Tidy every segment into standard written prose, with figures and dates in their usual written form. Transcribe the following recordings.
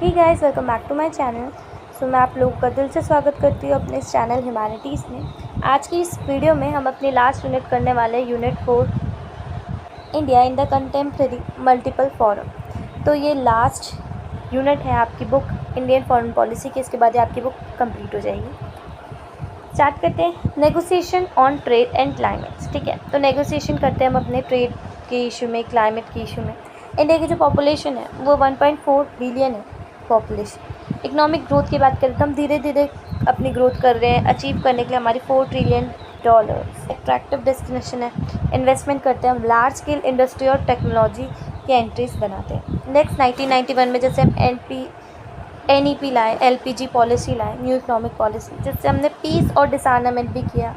Hey guys, welcome back to my channel. मैं आप लोगों का दिल से स्वागत करती हूँ अपने इस चैनल ह्यूमैनिटीज़ में। आज की इस वीडियो में हम अपनी लास्ट यूनिट करने वाले हैं unit 4 India in the contemporary multiple forum. तो ये लास्ट यूनिट है आपकी बुक इंडियन फॉरेन पॉलिसी की। इसके बाद आपकी बुक कंप्लीट हो जाएगी। स्टार्ट करते हैं negotiation on trade and climate. ठीक है, तो नेगोशिएशन करते हैं हम अपने ट्रेड के इशू में, क्लाइमेट के इशू में। इंडिया की जो पॉपुलेशन है वो 1.4 बिलियन है पॉपुलेशन। इकोनॉमिक ग्रोथ की बात करें तो हम धीरे धीरे अपनी ग्रोथ कर रहे हैं। अचीव करने के लिए हमारी $4 ट्रिलियन एट्रैक्टिव डेस्टिनेशन है। इन्वेस्टमेंट करते हैं हम, लार्ज स्केल इंडस्ट्री और टेक्नोलॉजी की एंट्रीज बनाते हैं। नेक्स्ट 1991 में जैसे हम NEP लाए, LPG पॉलिसी लाए, न्यू इकोनॉमिक पॉलिसी, जिससे हमने पीस और डिसआर्मामेंट भी किया।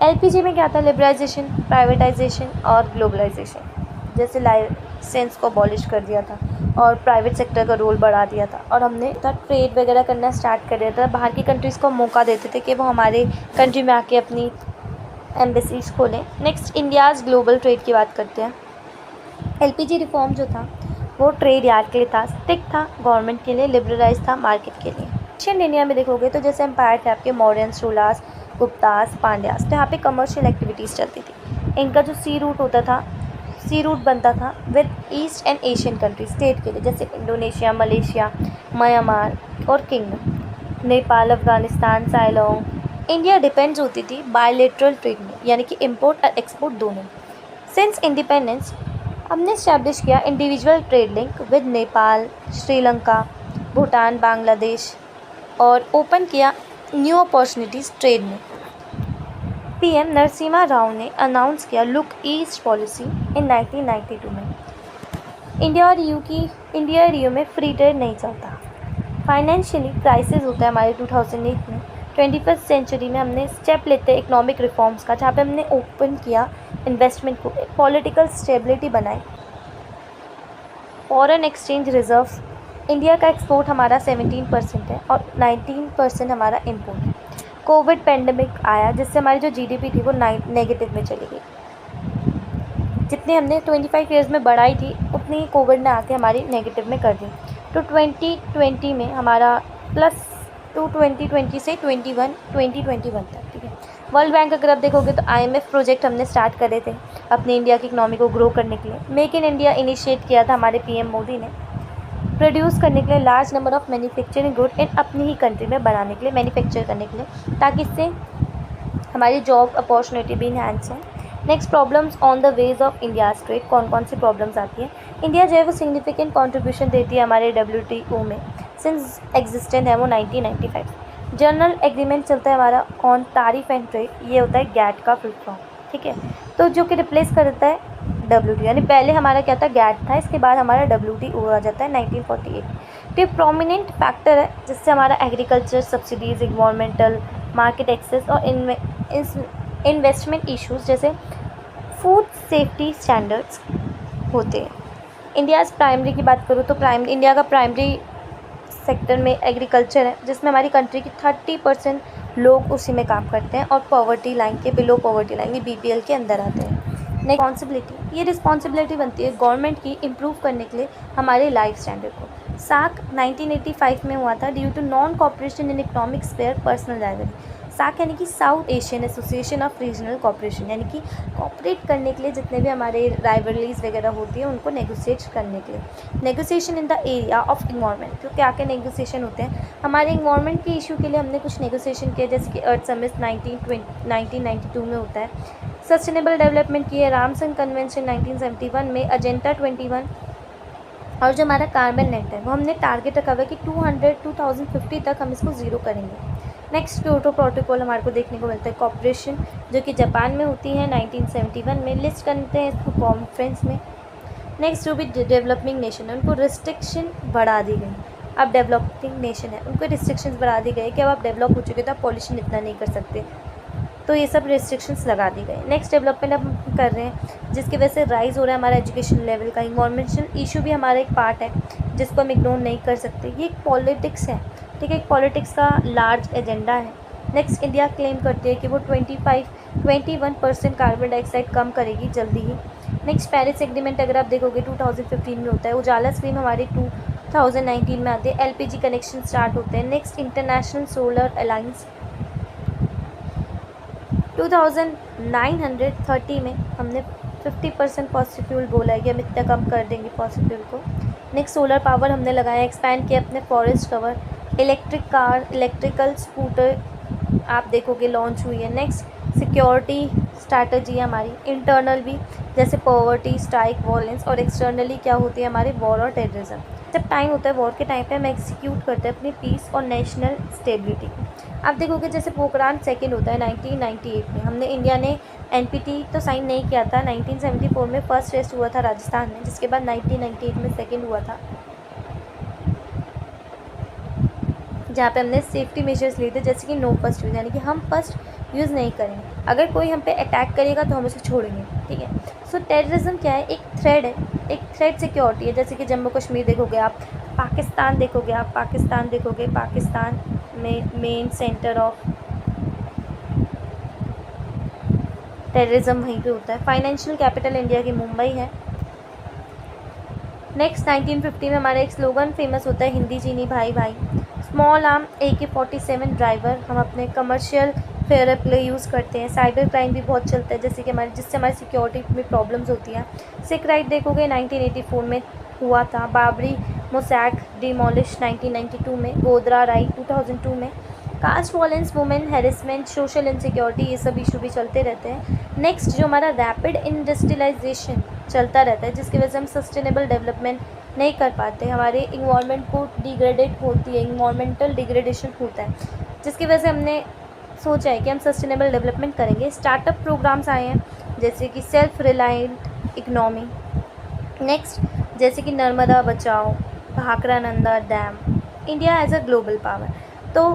LPG में क्या था? लिबरलाइजेशन, प्राइवेटाइजेशन और ग्लोबलाइजेशन। जैसे लाइसेंस को अबॉलिश कर दिया था और प्राइवेट सेक्टर का रोल बढ़ा दिया था, और हमने ट्रेड वगैरह करना स्टार्ट कर दिया था। बाहर की कंट्रीज़ को मौका देते थे कि वो हमारे कंट्री में आके अपनी एम्बेसीज खोलें। नेक्स्ट इंडियाज़ ग्लोबल ट्रेड की बात करते हैं। LPG रिफॉर्म जो था वो ट्रेड यार्ड के लिए था, स्टिक था गवर्नमेंट के लिए, लिबरलाइज था मार्केट के लिए। एशियन इंडिया में देखोगे तो जैसे एम्पायर थे आपके मौर्यंस, चोलास, गुप्तास, पांड्यास, तो यहाँ पे कमर्शियल एक्टिविटीज़ चलती थी। इनका जो सी रूट होता था, सी रूट बनता था with east and Asian country state के लिए, जैसे इंडोनेशिया, मलेशिया, म्यांमार और kingdom, Nepal, Afghanistan, Ceylon. India depends होती थी बायलेटरल ट्रेड में, यानी कि इम्पोर्ट और एक्सपोर्ट दोनों। सिंस इंडिपेंडेंस हमने इस्टेब्लिश किया individual trade link with Nepal, Sri Lanka, Bhutan, Bangladesh, और ओपन किया न्यू अपॉर्चुनिटीज़ ट्रेड में। PM नरसिम्हा राव ने अनाउंस किया लुक ईस्ट पॉलिसी इन 1992 में। इंडिया और EU में फ्री ट्रेड नहीं चलता। फाइनेंशियली क्राइसिस होता है हमारे 2008 में। 21st सेंचुरी में हमने स्टेप लेते हैं इकोनॉमिक रिफॉर्म्स का, जहाँ पे हमने ओपन किया इन्वेस्टमेंट को, पॉलिटिकल स्टेबिलिटी बनाई, फॉरेन एक्सचेंज रिजर्व्स। इंडिया का एक्सपोर्ट हमारा 17% है और 19% हमारा इम्पोर्ट है। कोविड पेंडेमिक आया जिससे हमारी जो GDP थी वो नेगेटिव में चली गई। जितनी हमने 25 ईयर्स में बढ़ाई थी उतनी ही कोविड ने आके हमारी नेगेटिव में कर दी। तो 2020 में हमारा प्लस टू 2020 से 2021 तक। ठीक है, वर्ल्ड बैंक अगर आप देखोगे तो IMF प्रोजेक्ट हमने स्टार्ट करे थे अपनी इंडिया की इकोनॉमी को ग्रो करने के लिए। मेक इन इंडिया इनिशिएट किया था हमारे PM मोदी ने, प्रोड्यूस करने के लिए large number of manufacturing good in अपनी ही कंट्री में बनाने के लिए, मैन्युफैक्चर करने के लिए, ताकि इससे हमारी जॉब अपॉर्चुनिटी भी इन्हांस हो। Next problems on the ways of India trade. कौन कौन सी प्रॉब्लम्स आती है? इंडिया जो है वो सिग्निफिकेंट कॉन्ट्रीब्यूशन देती है हमारे WTO में, सिंस एग्जिस्टेंट है वो 1995। जनरल एग्रीमेंट चलता है हमारा ऑन टैरिफ एंड ट्रेड, ये होता है GATT का फुल फॉर्म। ठीक है, तो जो कि रिप्लेस करता है WTO, यानी पहले हमारा क्या था? GATT था, इसके बाद हमारा WTO आ जाता है 1948। तो ये प्रोमिनेंट फैक्टर है जिससे हमारा agriculture subsidies, environmental, market access और इन्वेस्टमेंट इश्यूज जैसे फूड सेफ्टी स्टैंडर्ड्स होते हैं। इंडियाज़ प्राइमरी की बात करूँ तो इंडिया का प्राइमरी सेक्टर में एग्रीकल्चर है, जिसमें हमारी कंट्री की 30% लोग उसी में काम करते हैं और पॉवर्टी लाइन के बिलो पॉवर्टी लाइन, BPL के अंदर आते हैं। रिस्पॉन्सिबिलिटी, ये रिस्पॉन्सिबिलिटी बनती है गवर्नमेंट की इम्प्रूव करने के लिए हमारे लाइफ स्टैंडर्ड को। साक 1985 में हुआ था due to non cooperation in economic sphere personal liability. साक यानी कि South Asian Association of Regional Cooperation, यानी कि कॉपरेट करने के लिए जितने भी हमारे राइवलरीज वगैरह होती है उनको नेगोशिएट करने के लिए। Negotiation in the area of environment, तो क्या क्या नेगोशिएशन होते हैं हमारे इन्वायरमेंट के इशू के लिए? हमने कुछ नेगोशिएशन किया, जैसे कि अर्थ समिट 1992 में होता है। सस्टेनेबल डेवलपमेंट की है रामसन कन्वेंशन 1971 में, एजेंडा 21, और जो हमारा कार्बन नेट है वो हमने टारगेट रखा हुआ है कि 2050 तक हम इसको ज़ीरो करेंगे। नेक्स्ट क्योटो प्रोटोकॉल हमारे को देखने को मिलता है। कॉपरेशन जो कि जापान में होती है 1971 में, लिस्ट करते हैं इसको कॉन्फ्रेंस में। नेक्स्ट जो भी डेवलपिंग नेशन है उनको रिस्ट्रिक्शन बढ़ा दी गई। अब डेवलपिंग नेशन है उनको रिस्ट्रिक्शंस बढ़ा दी गई कि अब आप डेवलप हो चुके तो आप पॉल्यूशन इतना नहीं कर सकते, तो ये सब रिस्ट्रिक्शंस लगा दी गई। नेक्स्ट डेवलपमेंट हम कर रहे हैं जिसकी वजह से राइज़ हो रहा है हमारा एजुकेशन लेवल का। इन्वायरमेंटल इशू भी हमारा एक पार्ट है जिसको हम इग्नोर नहीं कर सकते। ये एक पॉलिटिक्स है, ठीक है, एक पॉलिटिक्स का लार्ज एजेंडा है। नेक्स्ट इंडिया क्लेम करती है कि वो 21% कार्बन डाइऑक्साइड कम करेगी जल्दी ही। नेक्स्ट पेरिस एग्रीमेंट अगर आप देखोगे 2015 में होता है। उजाला स्कीम हमारी 2019 में आते हैं, एलपीजी कनेक्शन स्टार्ट होते हैं। नेक्स्ट इंटरनेशनल सोलर अलायंस 2930 में हमने 50% फॉसिल फ्यूल बोला है कि हम इतना कम कर देंगे फॉसिल फ्यूल को। नेक्स्ट सोलर पावर हमने लगाया, एक्सपैंड किया अपने forest cover. Electric car, electrical scooter आप देखोगे लॉन्च हुई है। नेक्स्ट सिक्योरिटी स्ट्रैटेजी है हमारी, इंटरनल भी, जैसे पॉवर्टी, स्ट्राइक, वॉयलेंस, और एक्सटर्नली क्या होती है हमारी वॉर और टेररिज्म। जब टाइम होता है वॉर के टाइम पे हम एग्जीक्यूट करते हैं अपनी पीस और नेशनल स्टेबिलिटी को। आप देखोगे जैसे पोखरान सेकंड होता है 1998 में, हमने इंडिया ने एनपीटी तो साइन नहीं किया था। 1974 में फर्स्ट टेस्ट हुआ था राजस्थान में, जिसके बाद 1998 में सेकंड हुआ था, जहाँ पे हमने सेफ्टी मेजर्स लिए थे, जैसे कि नो फर्स्ट यूज़, यानी कि हम फर्स्ट यूज़ नहीं करेंगे, अगर कोई हम पे अटैक करेगा तो हम उसे छोड़ेंगे, ठीक है। सो टेररिज्म क्या है, एक थ्रेड है, एक थ्रेड सिक्योरिटी है। जैसे कि जम्मू कश्मीर देखोगे आप, पाकिस्तान देखोगे आप, पाकिस्तान देखोगे, पाकिस्तान में मेन सेंटर ऑफ टेररिज्म वहीं पे होता है। फाइनेंशियल कैपिटल इंडिया की मुंबई है। नेक्स्ट 1950 में हमारा एक स्लोगन फेमस होता है, हिंदी चीनी भाई भाई। स्मॉल आर्म AK-47 ड्राइवर हम अपने कमर्शियल फेयर के लिए यूज़ करते हैं। साइबर क्राइम भी बहुत चलता है, जैसे कि जिससे हमारी सिक्योरिटी में प्रॉब्लम्स होती हैं। सिख राइट देखोगे 1984 में हुआ था। बाबरी मोसैक डिमोलिश 1992 में। गोधरा राइट 2002 में। Caste violence, women harassment, social insecurity, ये सब इशू भी चलते रहते हैं। नेक्स्ट जो हमारा रैपिड इंडस्ट्रियलाइजेशन चलता रहता है, जिसकी वजह से हम सस्टेनेबल डेवलपमेंट नहीं कर पाते, हमारे इन्वायरमेंट को डिग्रेडेट होती है, इन्वायरमेंटल डिग्रेडेशन होता है, जिसकी वजह से हमने सोचा है कि हम सस्टेनेबल डेवलपमेंट करेंगे। स्टार्टअप प्रोग्राम्स आए हैं, जैसे कि सेल्फ रिलायंट इकनॉमी। नेक्स्ट जैसे कि Narmada Bachao, Bhakra Nanda dam, India as a global power. तो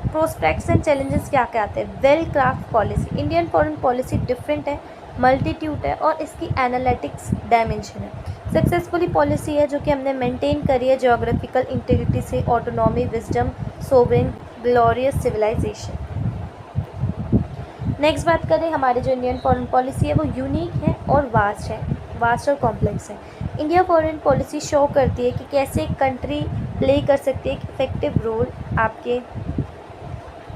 प्रोस्पेक्ट्स एंड चैलेंजेस क्या क्या आते हैं। Well craft policy, Indian foreign policy different है, मल्टीट्यूड है, और इसकी एनालिटिक्स डायमेंशन है। सक्सेसफुली पॉलिसी है जो कि हमने मेंटेन करी है जियोग्राफिकल इंटीग्रिटी से, autonomy, wisdom, sovereign, glorious civilisation. Next बात करें, हमारी जो इंडियन फॉरेन पॉलिसी है वो यूनिक है और वास्ट और कॉम्प्लेक्स है। इंडिया फॉरेन पॉलिसी शो करती है कि कैसे एक कंट्री प्ले कर सकती है एक इफेक्टिव रोल, आपके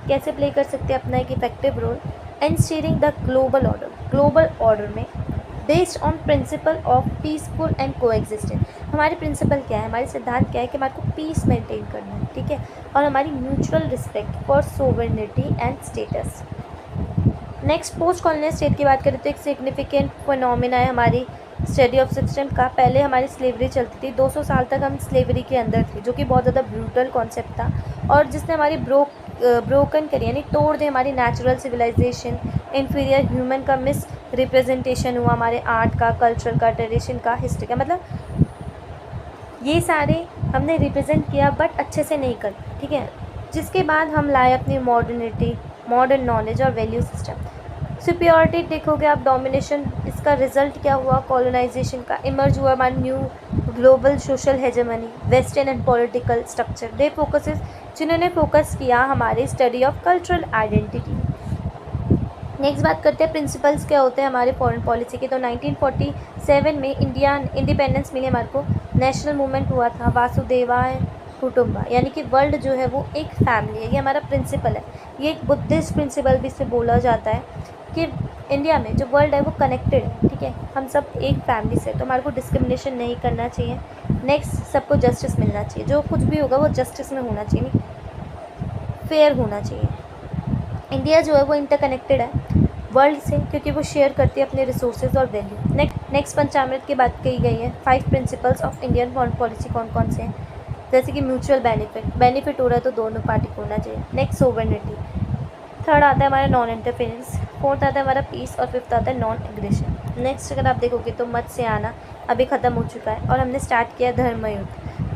कैसे प्ले कर सकते हैं अपना एक effective role and steering the global order में based on principle of peaceful and coexistence. हमारे प्रिंसिपल क्या है, हमारे सिद्धांत क्या है कि हमारे को पीस मेंटेन करना है, ठीक है, और हमारी mutual respect for sovereignty and status. Next post colonial state की बात करें तो एक सिग्निफिकेंट फिनोमिना है हमारी स्टडी ऑफ सिस्टम का। पहले हमारी स्लेवरी चलती थी, 200 साल तक हम स्लेवरी के अंदर थे, जो कि बहुत ज़्यादा ब्रूटल कॉन्सेप्ट था, और जिसने हमारी ब्रोकन करी, यानी तोड़ दे हमारी नेचुरल सिविलाइजेशन। इन्फीरियर ह्यूमन का मिस रिप्रेजेंटेशन हुआ हमारे आर्ट का, कल्चर का, ट्रेडिशन का, हिस्ट्री का, मतलब ये सारे हमने रिप्रेजेंट किया बट अच्छे से नहीं कर, ठीक है। जिसके बाद हम लाए अपनी मॉडर्निटी, मॉडर्न नॉलेज और वैल्यू सिस्टम। सुपियोरिटी देखोगे आप, डोमिनेशन, इसका रिजल्ट क्या हुआ, कॉलोनाइजेशन का। इमर्ज हुआ हमारी new global social hegemony, western and political structure. They focuses, जिन्होंने फोकस किया हमारे study of cultural identity. Next बात करते हैं प्रिंसिपल्स क्या होते हैं हमारे फॉरेन पॉलिसी के। तो 1947 में इंडिया इंडिपेंडेंस मिली हमारे को, नेशनल मूवमेंट हुआ था, वासुदेवाय कुटुंबा, यानी कि वर्ल्ड जो है वो एक फैमिली है, ये हमारा प्रिंसिपल है। ये एक बुद्धिस्ट प्रिंसिपल भी से बोला जाता है कि इंडिया में जो वर्ल्ड है वो कनेक्टेड है, ठीक है, हम सब एक फैमिली से, तो हमारे को डिस्क्रिमिनेशन नहीं करना चाहिए। नेक्स्ट सबको जस्टिस मिलना चाहिए, जो कुछ भी होगा वो जस्टिस में होना चाहिए, फेयर होना चाहिए। इंडिया जो है वो इंटरकनेक्टेड है वर्ल्ड से, क्योंकि वो शेयर करती है अपने रिसोर्सेज और वैल्यू। नेक्स्ट पंचामृत की बात कही गई है। 5 principles of Indian foreign policy कौन कौन से हैं, जैसे कि म्यूचुअल बेनिफिट हो रहा है तो दोनों पार्टी को होना चाहिए। नेक्स्ट सोवरेनिटी, थर्ड आता है हमारा नॉन इंटरफेरेंस, फोर्थ आता है हमारा पीस, और फिफ्थ आता है नॉन एग्रेशन। नेक्स्ट अगर आप देखोगे तो मत से आना अभी ख़त्म हो चुका है, और हमने स्टार्ट किया धर्म युद्ध।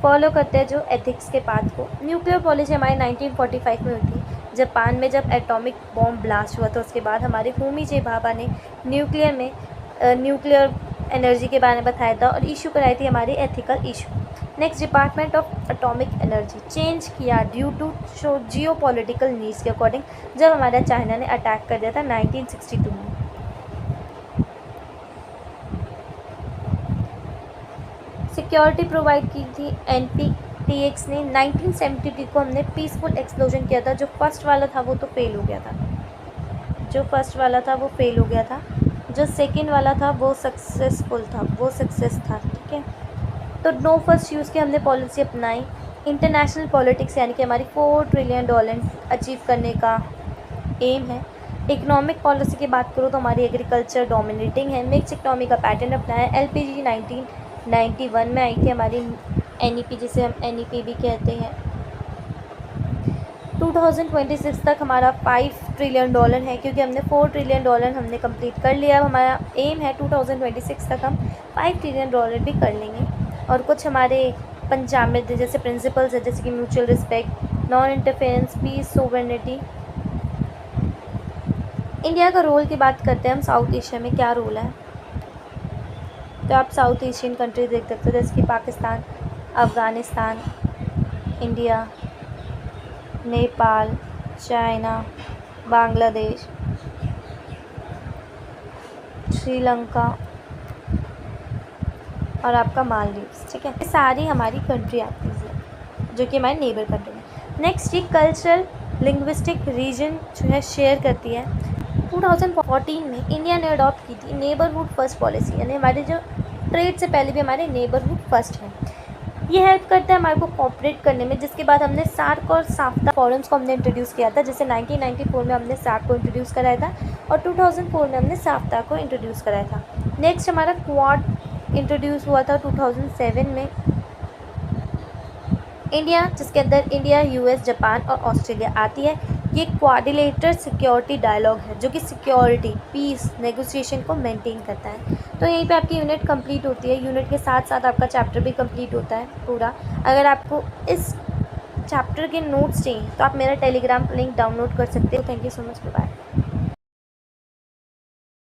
फॉलो करते हैं जो एथिक्स के पाथ को। न्यूक्लियर पॉलिसी हमारी 1945 में हुई थी, जापान में जब एटॉमिक बॉम्ब ब्लास्ट हुआ था, उसके बाद हमारे होमी जे भाभा ने न्यूक्लियर एनर्जी के बारे में बताया था और इशू कराई थी हमारी ethical issue. Next department of atomic energy change किया due to geo political needs के अकॉर्डिंग, जब हमारा चाइना ने अटैक कर दिया था 1962 में। सिक्योरिटी प्रोवाइड की थी NPTX ने। 1973 को हमने पीसफुल एक्सप्लोजन किया था। जो फर्स्ट वाला था वो तो फेल हो गया था, जो सेकंड वाला था वो सक्सेसफुल था, वो सक्सेस था। ठीक है, तो नो फर्स्ट यूज़ की हमने पॉलिसी अपनाई। इंटरनेशनल पॉलिटिक्स यानी कि हमारी $4 ट्रिलियन अचीव करने का एम है। इकोनॉमिक पॉलिसी की बात करूँ तो हमारी एग्रीकल्चर डोमिनेटिंग है। मिक्स इकोनॉमी का पैटर्न अपनाया। LPG 1991 में आई थी हमारी NEP, जिसे हम NEP भी कहते हैं। 2026 तक हमारा $5 ट्रिलियन है, क्योंकि हमने $4 ट्रिलियन हमने कंप्लीट कर लिया। अब हमारा एम है 2026 तक हम $5 ट्रिलियन भी कर लेंगे। और कुछ हमारे पंचामृत जैसे प्रिंसिपल्स है, जैसे कि mutual respect, non interference, peace, sovereignty. India का रोल की बात करते हैं हम। साउथ एशिया में क्या रोल है, तो आप साउथ एशियन कंट्री देख सकते हो, जैसे कि पाकिस्तान, अफ़गानिस्तान, इंडिया, नेपाल, चाइना, बांग्लादेश, श्रीलंका और आपका मालदीव्स। ठीक है, ये सारी हमारी कंट्री आती है जो कि हमारे नेबर कंट्री है। नेक्स्ट, ये कल्चरल लिंग्विस्टिक रीजन जो है शेयर करती है। 2014 में इंडिया ने अडॉप्ट की थी नेबरहुड फर्स्ट पॉलिसी, यानी हमारे जो ट्रेड से पहले भी हमारे नेबरहुड फर्स्ट है। ये हेल्प करता है हमारे को कोऑपरेट करने में। जिसके बाद हमने सार्क और साफ्ता फोरम्स को हमने इंट्रोड्यूस किया था। जैसे 1994 में हमने सार्क को इंट्रोड्यूस कराया था और 2004 में हमने साफ्ता को इंट्रोड्यूस कराया था। नेक्स्ट हमारा क्वाड इंट्रोड्यूस हुआ था 2007 में। इंडिया, जिसके अंदर इंडिया, US, जापान और ऑस्ट्रेलिया आती है। ये क्वाड्रिलेटरल सिक्योरिटी डायलॉग है जो कि सिक्योरिटी, पीस, नेगोशिएशन को मेंटेन करता है। तो यहीं पे आपकी यूनिट कंप्लीट होती है। यूनिट के साथ साथ आपका चैप्टर भी कंप्लीट होता है पूरा। अगर आपको इस चैप्टर के नोट्स चाहिए तो आप मेरा टेलीग्राम लिंक डाउनलोड कर सकते हो। Thank you so much, bye.